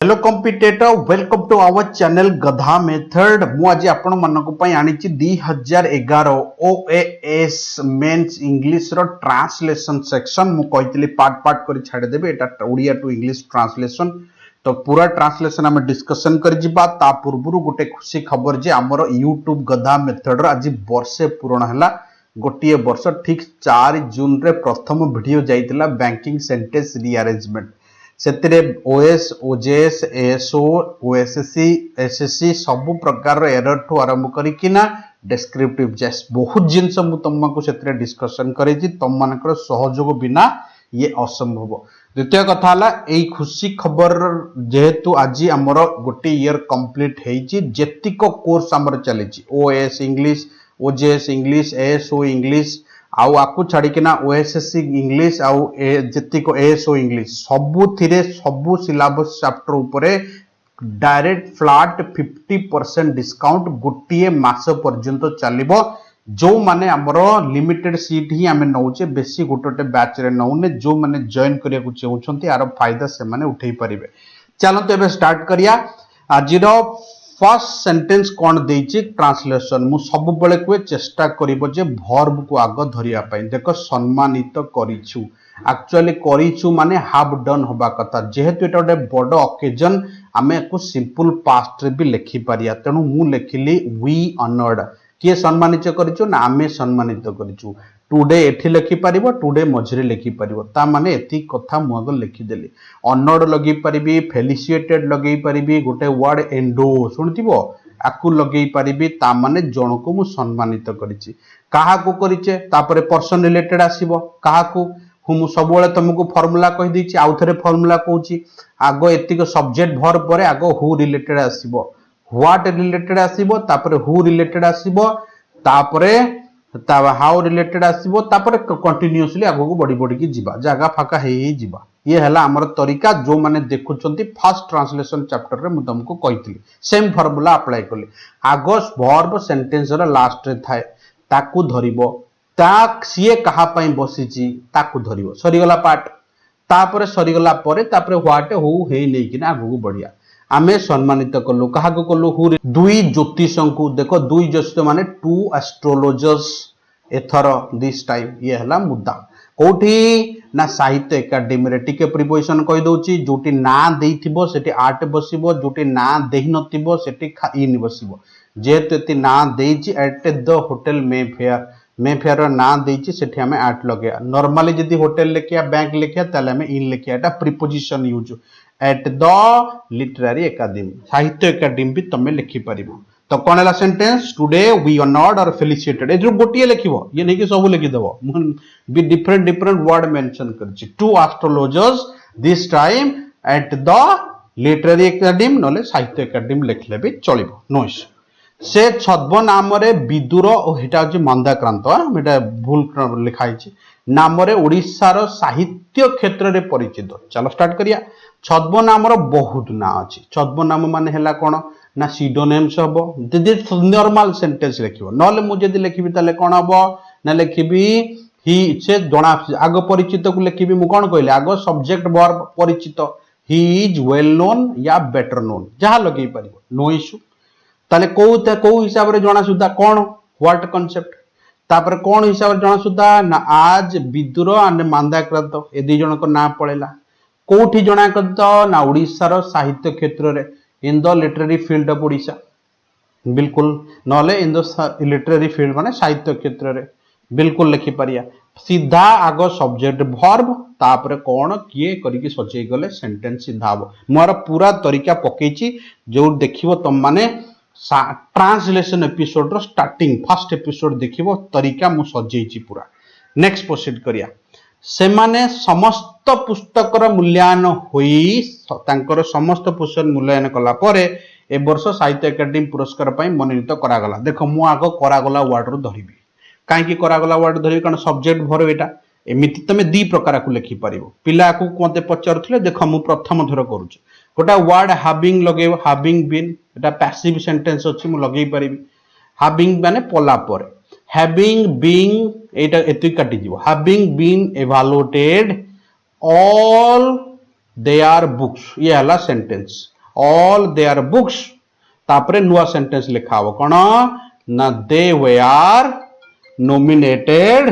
Hello competitor welcome to our channel गधा method मु आज आपण मानक पई आनिछि 2011 ओएएस मेंस इंग्लिश रो ट्रांसलेशन सेक्शन मु कहितली पार्ट पार्ट करी छाडे देबे एटा ओडिया टू इंग्लिश ट्रांसलेशन तो पूरा ट्रांसलेशन हम डिस्कशन करि जिबा ता पूर्वरु गोटे खुशी खबर जे हमर YouTube गधा मेथड रो आज वर्षे पूर्ण हला गोटिए वर्ष ठीक 4 जून रे प्रथम वीडियो जाइतिला बैंकिंग सेंटेंस रीअरेंजमेंट से ओएस ओजेएस एएसओ ओएसएससी एसएससी सबु प्रकार एरर ठू आरंभ करिकिना डिस्क्रिप्टिव जेस बहुत जिनस मु तुमको से डिस्कशन करी तुम मानकर सहयोग बिना ये असंभव। द्वितीय कथा हला एई खुशी खबर जेहेतु आज आमर गोटे ईयर कंप्लीट हेची जेतिक कोर्स आमर चली OS English OJS English ASO English आउ आकु छाड़िकिना ओएसएससी इंग्लिश आउ जेतिक एएसओ इंग्लिश सबुथिरे सबु सिलेबस चैप्टर उपरे डायरेक्ट फ्लैट 50% डिस्काउंट गोटे मास पर्यंत चलिबो जो माने हमरो लिमिटेड सीट ही आमे नौचे बेसी गोटे बैच रे नौने जो माने जॉइन करिया को चाहउछंती आरो फायदा से माने उठेई परिबे। चलंतो एबे स्टार्ट करिया आजिरो फर्स्ट सेंटेंस कौन देछि ट्रांसलेशन मु सब बेले को चेष्टा करिवो जे वर्ब को आग धरिया पई देखो सम्मानित करिछु एक्चुअली करिछु माने हैव डन होबा कथा जेहेतु एटा गोटे बड़ ओकेजन आमे को सिंपल पास्ट रे भी लिखि पारिया तेनु मु लिखिली वी ऑनर्ड किए सम्मानित करिछु ना आमे सम्मानित करिछु टुडे एठी लिखि पारिबो टुडे मझरे लिखि पारिबो ता माने एति कथा मु आग लिखि देली ऑनर्ड लगे परिबी फेलिसिएटेड लगे परिबी गोटे वर्ड एंडो सुनथिबो आकु लगे परिबी ता माने जण को मु सम्मानित करिछि काहा को करिचे तापरे पर्सन रिलेटेड आसीबो काहा को मु सब बेले तुमको फार्मूला कहि दिछि आउ थरे फार्मूला कहूछि आगो एतिक सब्जेक्ट वर्ब परे आगो हु रिलेटेड आसीबो व्हाट रिलेटेड आसीबो तापरे हु रिलेटेड आसीबो तापरे हाउ रिलेटेड आसीबो तापरे कंटीन्यूअसली आगो को बड़ी बड़ी की जिबा जागा फाका हेई जिबा ये हला हमर तरीका जो माने देखुचंती फर्स्ट ट्रांसलेशन चैप्टर रे मु तुमको कहितली सेम फार्मूला अप्लाई करली आगो वर्ब सेंटेंस रो लास्ट रे थाए ताकू धरिबो ता सिए कहा पई बसिची ताकू धरिबो सरीगला पार्ट तापरे सरीगला परे तापरे व्हाट हु हेई नै किना आगो को बढ़िया आमे सम्मानित कलु कहा को कलु हु दुई ज्योतिषंकु देखो दुई ज्योतिष माने two astrologers either this time ये हला मुद्दा कोठी ना साहित्य एकेडमी रे टिके प्रिपोजिशन कहि दोची जोटी ना देइथिबो सेठी आर्ट बसिबो जोटी ना देहि नथिबो सेठी इन बसिबो जेते ति ना देइची एट द होटल मेफेयर ना देइची सेठी हमें आर्ट लगेया नॉर्मली जदी होटल लेकिया बैंक लेकिया ताले हमें इन लेकिया एटा preposition use eight the literary academy साहित्य एकेडमी भी तमे लिखि परिबो तो कौन है सेंटेंस टुडे वी ऑनर्ड और फेलिसिटेड ए जो गोटिए लिखिबो ये नहीं कि सब लिखि देबो बी डिफरेंट डिफरेंट वर्ड मेंशन करछि to astrologers this time at the literary academy नले साहित्य एकेडमी लिखले भी चलिबो नो इश्यू से छद्म नाम रे विदुर ओ हेटा जे मंदाक्रांत एटा भूल लिखाई छी नाम रे ओडिसा रो साहित्य क्षेत्र रे परिचित चलो स्टार्ट करिया छद्म नाम रो बहुत ना अछि छद्म नाम माने हला कोन ना सिडोनेम्स हबो जदि नॉर्मल सेंटेंस लिखिबो नले मु जदि लिखिबि ताले कोन हबो ना लिखिबि ही से जणा आगो परिचित को लिखिबि मु कोन कहले आगो सब्जेक्ट वर्ब परिचित ही इज वेल नोन या बेटर नोन जहा लगेई परिबो नो इश्यू ताले को हिसाब रे जणा सुदा कोन व्हाट कांसेप्ट तापर कोन हिसाब रे जणा सुदा ना आज विदुर एंड मंदाक्रांत ए दी जण को ना पळेला कोठी जणा करत ना ओडिसा रो साहित्य क्षेत्र रे in the literary field of Odisha बिल्कुल नले इन द लिटरेरी फील्ड माने साहित्य क्षेत्र रे बिल्कुल लिखि परिया सीधा आगो सब्जेक्ट वर्ब तापर कोन किए करी के सचेई गले सेंटेंस सीधा हो मोर पूरा तरीका पकेची जो देखिबो तुम माने ट्रांसलेशन एपिसोड रो स्टार्टिंग फर्स्ट एपिसोड देखिबो तरीका मु सजेइची पूरा नेक्स्ट प्रोसीड करिया से माने समस्त पुस्तकर मूल्यांकन होई तांकर समस्त पुस्तक मूल्यांकन कला परे ए वर्ष साहित्य एकेडमी पुरस्कार पई मनोनीत करा गला देखो मु आगो करा गला वर्ड रो धरिबी काहे की करा गला वर्ड धरिबी कारण सब्जेक्ट भर एटा एमिति तमे दी प्रकार को लिखि परिबो पिला को कोते पचारथले देखो मु प्रथम थर करूची गोटा word having लगेबो having been Etah passive sentence अछि मु लगेई परिबी हैविंग माने पला परे हैविंग बीइंग एटा एति काटि जीवो having been evaluated all their books ये हला सेंटेंस ऑल देयर बुक्स तापरे नुआ सेंटेंस लिखा हो कौन ना they were nominated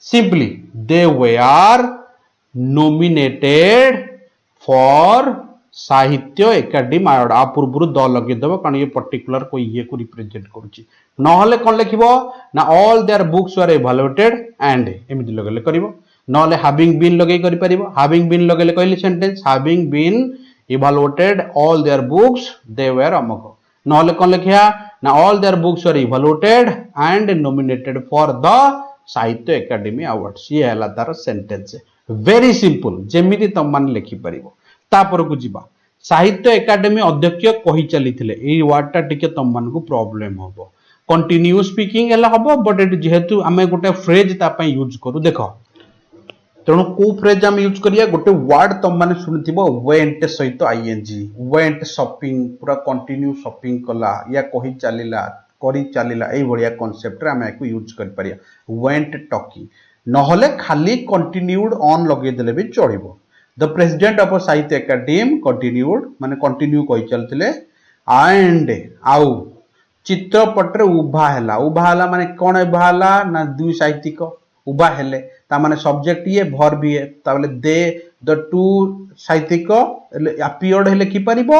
simply they were nominated for Sahitya academy award आ पूर्व द लगेदेव कारण ये पर्टिकुलर कोई ये को रिप्रेजेंट करुच्ची नहले कौन लिखिबो ना all their books were evaluated and एमिति लगेले करिवो नहले हैविंग बीन लगे करि परिबो हैविंग बीन लगेले कहली sentence having been evaluated all their books they were अमक नहले कौन लिखिया ना all their books were evaluated and nominated for the Sahitya academy awards ये हला तार सेंटेंस वेरी सिंपल जेमिति तुम माने लिखि परिबो तापर को जीवा साहित्य एकाडेमी अध्यक्ष कही चली ये वर्डटा टिके तुम मान को प्रॉब्लम हम कंटिन्यू स्पीकिंग हम बट ये जेहेतु आम गोटे फ्रेज यूज करूँ देख तेणु को फ्रेज आम यूज करिया गोटे वर्ड तुम मैंने शुणुव वेंट सहित आईएनजी वेंट शॉपिंग पूरा कंटिन्यू शॉपिंग कला या कही चलला करी चलला ए भलिया कांसेप्ट रे आम याको यूज कर परिया वेंट टॉकिंग नहले खाली कंटिन्यूड ऑन लगे देले भी चलिबो द प्रेसिडेंट ऑफ साहित्य एकाडेमी कंटिन्यूड माने कंटिन्यू कही चलते एंड आउ चित्रपट उभा है माने कौन उभा है ना दुई साहित्यिक उभा हेले ता माने सब्जेक्ट ये भर भी है ताबले दे द टू साहित्यिक अपीयर्ड हेले कि परिबो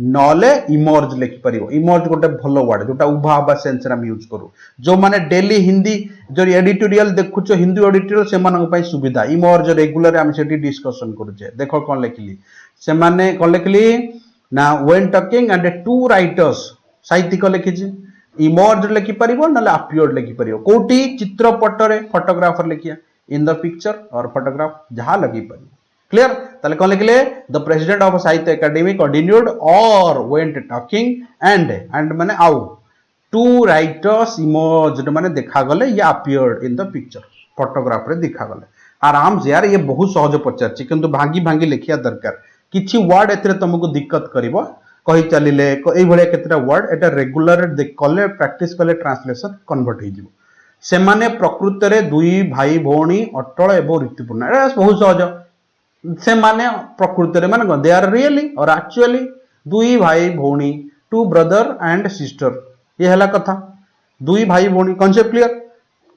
नले इमर्ज लिखि परिबो इमर्ज गोटे भलो वर्ड जोटा उभा हबा सेंस रे हम यूज करू जो माने डेली हिंदी जो एडिटोरियल देखुचो हिंदी एडिटोरियल से मानक पई सुविधा इमर्ज रेगुलर हम सेठी डिस्कशन करूचे देखो कोन लिखली से माने कोन लिखली ना when talking and two writers साहित्यिक लिखिछि इमर्ज लिखि परिबो नले अपीयर्ड लिखि परिबो कोठी चित्रपट रे फोटोग्राफर लिखिया इन द पिक्चर और फोटोग्राफ जहां लगी परिबो क्लियर ताले कौन लिखले द प्रेसिडेंट ऑफ साहित्य एकाडेमी कंटिन्यूड और वेंट टॉकिंग एंड माने आउ टू राइटर्स इमर्ज्ड माने देखा गले या appeared in the picture photograph रे देखा गले आराम से यार ये बहुत सहज पचारछि किंतु भांगी भांगी लिखिया दरकार किछि वर्ड एथरे तुमको दिक्कत करिवो कहि चलिले एई भले केतरा वर्ड एटा रेगुलर कले प्रैक्टिस कले ट्रांसलेशन कन्वर्ट हो जिवो से माने प्रकृति रे दुई भाई भौणी अटल एवं ऋतुपूर्ण एटा बहुत सहज से माने प्रकृति माने दे आर रियली और एक्चुअली दुई भाई भौणी टू ब्रदर एंड सिस्टर ये हला कथा दुई भाई भौणी कॉन्सेप्ट क्लियर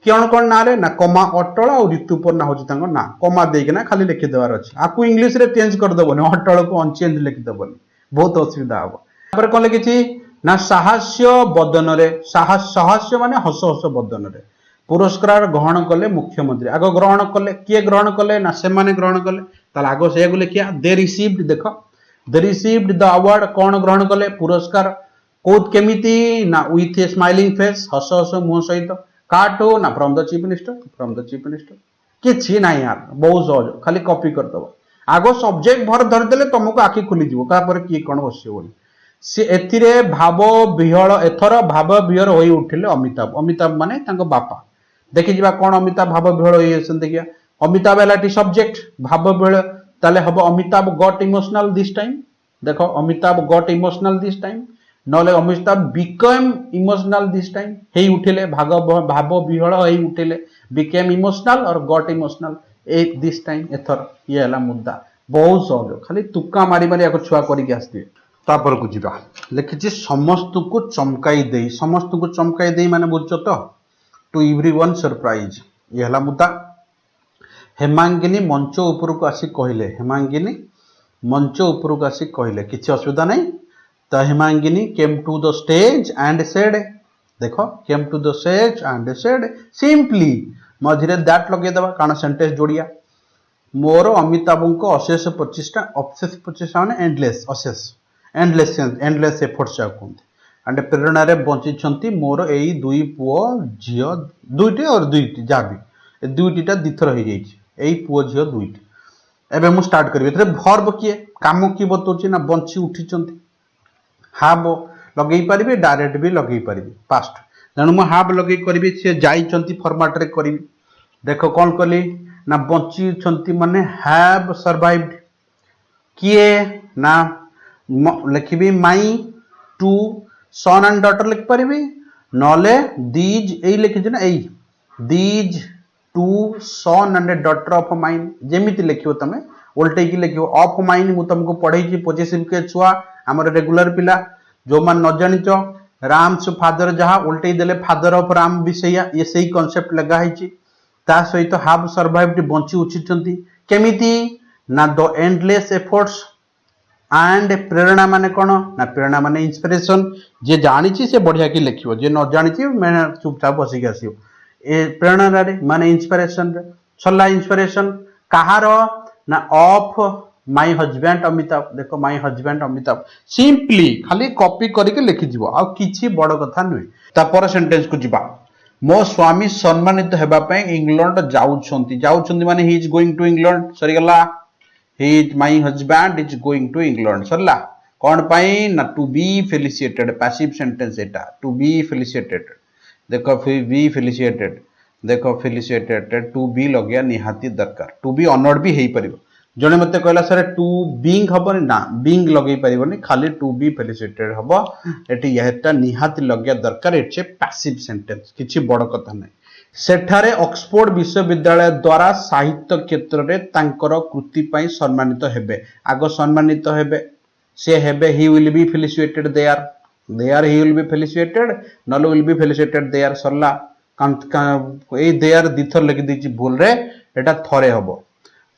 कौन कौन ना रे ना कमा अटल और ऋतुपर्णा होची तांको ना कमा देके ना खाली लिखि देवार अछि आकु इंग्लिश रे चेंज कर दबोनी अटल को अनचेंज लिखि दबोनी बहुत असुविधा हो पर कोन लिखिछि ना साहस्य बदन रे साहस्य माने हस हस बदन रे पुरस्कार ग्रहण कले मुख्यमंत्री आगो ग्रहण कले किए ग्रहण कले ना से माने ग्रहण कले ताले आगो से को लिखिया दे रिसीव्ड देखो दे रिसीव्ड द अवार्ड कौन ग्रहण कले पुरस्कार कोत केमिति ना विथ ए स्माइलिंग फेस हस हस मुह सहित काटो ना फ्रॉम द चीफ मिनिस्टर किछि नाही यार बहुत सहज खाली कॉपी कर दबो आगो सब्जेक्ट भर धर देले तुमको आखि खुली जीवो का पर की कोन बसियो बोली से एथिरे भाव विहळ एथर भाव विहर होई उठिले अमिताभ माने तांको बापा देखि जिबा कोन अमिताभ भाव विहळ होई असन देखिया अमिताभ एलाटी सब्जेक्ट भाव विहळ ताले हबो Amitabh got emotional this time देखो Amitabh got emotional this time नले Amitabh become emotional this time हेई उठिले भाव विहळ हेई उठिले became emotional or got emotional ए दिस टाइम एथर ये हला मुद्दा बहुत सहज खाली तुक्का मारी मारी आको छुआ करिक आस्ते तापर को जिबा लिखिछि समस्त को चमकाई देई माने बुझछो तो टू एवरीवन सरप्राइज ये हला मुद्दा हेमांगिनी मंच ऊपर को आसी कहले किछि असुविधा नहीं तो Hemangini came to the stage and said देखो came to the stage and said simply मझिरे दैट लगे दबा कारण सेंटेंस जोड़िया मोर अमिताभ को अशेष प्रचेष्टा माने एंडलेस एफर्ट्स एंड प्रेरणा रे बंची मोर एई दुई पुओ झियो दुईटी और दुईटी जाबी दुईटीटा दिथर हो जाइछि एई पुओ झियो दुईटी एबे मु स्टार्ट करबी एतरे वर्ब किए काम की बतौछि ना बंची उठिचंती हाब लगेई परिबे डायरेक्ट भी लगेई परिबे पास्ट तेणु मु हाब लगेई करबी से जाइचंती फॉर्मेट रे करबी देखो कौन कली ना बंची छंती माने हैव सर्वाइव्ड किए ना लिखिबी my two son and daughter लिख परिबी नले दीज एई लिखिछ ना एई these two son and daughter of mine जेमिति लिखियो तमे उल्टे की लिखियो ऑफ माइन मु तुमको पढ़ाई पोजेसिव के छुआ आमर रेगुलर पिला जो मान न जानिच राम्स फादर जहाँ उल्टे देले फादर ऑफ राम भी सैया ये सही कॉन्सेप्ट लगा है ता सहित हाव सर्वाइव्ड बंची उचितंती केमिति ना द एंडलेस एफर्ट्स एंड प्रेरणा माने कौन ना प्रेरणा माने इंस्पिरेशन जे जानी से बढ़िया की लिखियो जे न जानी मैंने चुपचाप बसिक आसो ए प्रेरणा रे माने इंस्पिरेशन रे छला इंस्पिरेशन कहार ना ऑफ माय हजबैंड अमिताभ देखो माय हजबैंड अमिताभ सिंपली खाली कॉपी करके लिखि जीवो आ किछि बड़ कथा नुहे तापर सेंटेंस को जिबा मो स्वामी सम्मानित हेबा पय इंग्लैंड जाउछंती माने he is going to England सरी गला he is my husband is going to England सरला कौन पाई ना to be felicitated passive sentence Etah to be felicitated देखो be felicitated देखो felicitated to be लगिया निहाती दरकार to be honored भी हेई परिबो जने मते कहला सर to being हबनी ना being लगेई परिबोनी खाली to be felicitated हबो एटी यहटा निहाती लगिया दरकार इट्स ए passive sentence किछि बड़ कथा नै सेठारे ऑक्सफोर्ड विश्वविद्यालय द्वारा साहित्य क्षेत्र रे तांकर कृति पई सम्मानित हेबे आगो सम्मानित हेबे से हेबे he will be felicitated there he will be felicitated not will be felicitated there Sarala ए देयर दिथर लिखि दिछि भूल रे एटा थरे हबो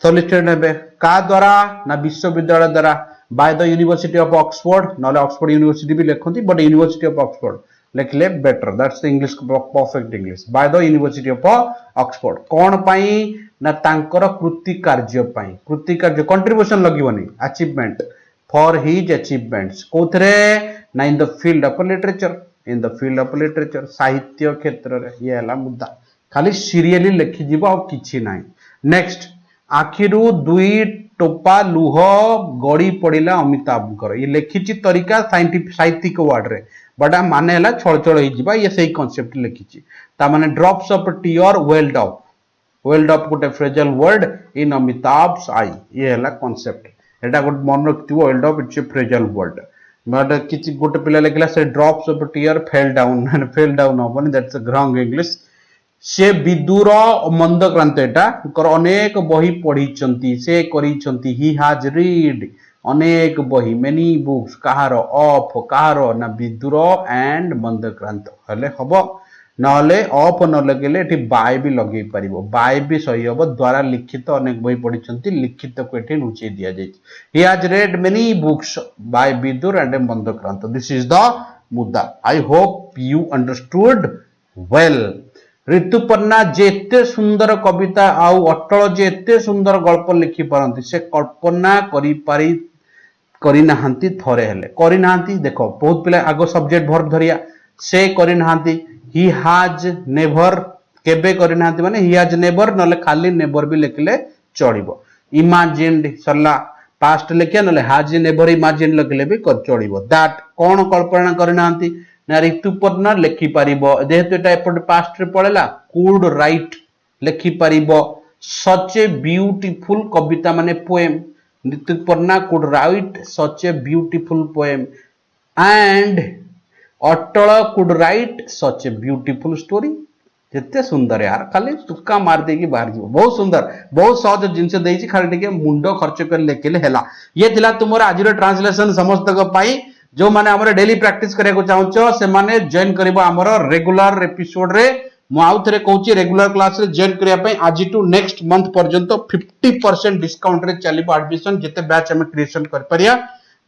फेलिसिटेटेड हेबे का द्वारा ना विश्वविद्यालय द्वारा by the university of Oxford नॉले ऑक्सफोर्ड यूनिवर्सिटी भी लिखंती बट यूनिवर्सिटी ऑफ ऑक्सफोर्ड लिखले better that's the English perfect English by the university of Oxford कौन पाई ना तांकर कृति कार्य कंट्रीब्यूशन लगिवनी अचीवमेंट फॉर हिज अचीवमेंट्स कोथरे ना in the field of literature साहित्य क्षेत्र रे ये हला मुद्दा खाली सीरियली लिखि जीव आ किछि नाही नेक्स्ट आखिरु दुई टोपा लुह गड़ी पड़िला अमिताभकर ये लिखिछि तरीका साहित्यिक वर्ड रे बड़ा माने हला छळछळ होई जिबा ये सही कांसेप्ट लिखिछि ता माने drops of tear welled up गोटे phrasal word in Amitabh's I ये हला कांसेप्ट एटा गोटे मन रखथिबो welled up it's a phrasal word but किछि गोटे पिला लिखला से drops of tear fell down होबनी दैट्स अ रॉन्ग इंग्लिश से विदुर मंदक्रांत एटा अनेक बही पढ़ी से करिसंती ही हैज रीड अनेक बही मेनी बुक्स कहार ऑफ कहार ना विदुर एंड मंदक्रांत हले हबो नले ऑफ न लगेले एठी बाय भी लगेई परिबो बाय भी सही हबो द्वारा लिखित अनेक बही पढ़ी लिखित को एठी नुचे दिया जाय he has read many books by Vidur and Mandakranta this is the मुद्दा I hope you understood well Rituparna जेते सुंदर कविता आउ अटल जेते सुंदर गल्प लिखि पारंती से कल्पना करी नाहंती थरे हेले करी नाहंती देखो बहुत पिला आगो सब्जेक्ट वर्ब धरिया से करी नाहंती ही हैज नेवर केबे करी नाहंती माने ही हैज नेवर नले खाली नेवर भी लिखले चढ़िबो इमेजिन्ड सरला पास्ट लिखिया नले हैज नेवर इमेजिन लिखले भी चढ़िबो दैट कोन कल्पना करी नाहंती ना ऋतुपर्णा लिखि पारिबो जेहेतु एटा एपट पास्ट रे पळेला कुड राइट लिखि पारिबो सच ए ब्यूटीफुल कविता माने poem Rituparna could write such a beautiful poem and Atal could write such a beautiful story जेते सुंदर यार खाली तुक्का मार देकी बाहर जीव बहुत सुंदर बहुत सहज जिनस देइछि खाली टिके मुंडो खर्च कर लेकेले हेला ये थिला तुमर आजिरो ट्रांसलेशन समस्त को पाई जो माने हमरे डेली प्रैक्टिस करे को चाहूचो से माने जॉइन करबो हमरो रेगुलर एपिसोड रे मु आउ थरे कहूची रेगुलर क्लास रे जॉइन करिया पई आज टू नेक्स्ट मंथ पर्यंत 50% डिस्काउंट रे चलीबो एडमिशन जेते बैच हम क्रिएशन कर परिया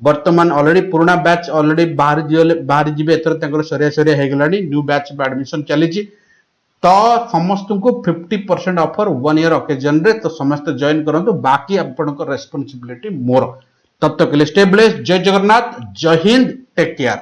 वर्तमान ऑलरेडी पुराना बैच ऑलरेडी बाहर जिबे एतर तंकर सरिया हे गलानी न्यू बैच पे एडमिशन चली जी तो समस्त को 50% ऑफर 1 ईयर ओकेजन रे तो समस्त जॉइन करंतु बाकी आपन को रेस्पोंसिबिलिटी मोर तब तक के लिए स्टे ब्लेस्ड जय जगन्नाथ जय हिंद टेक केयर।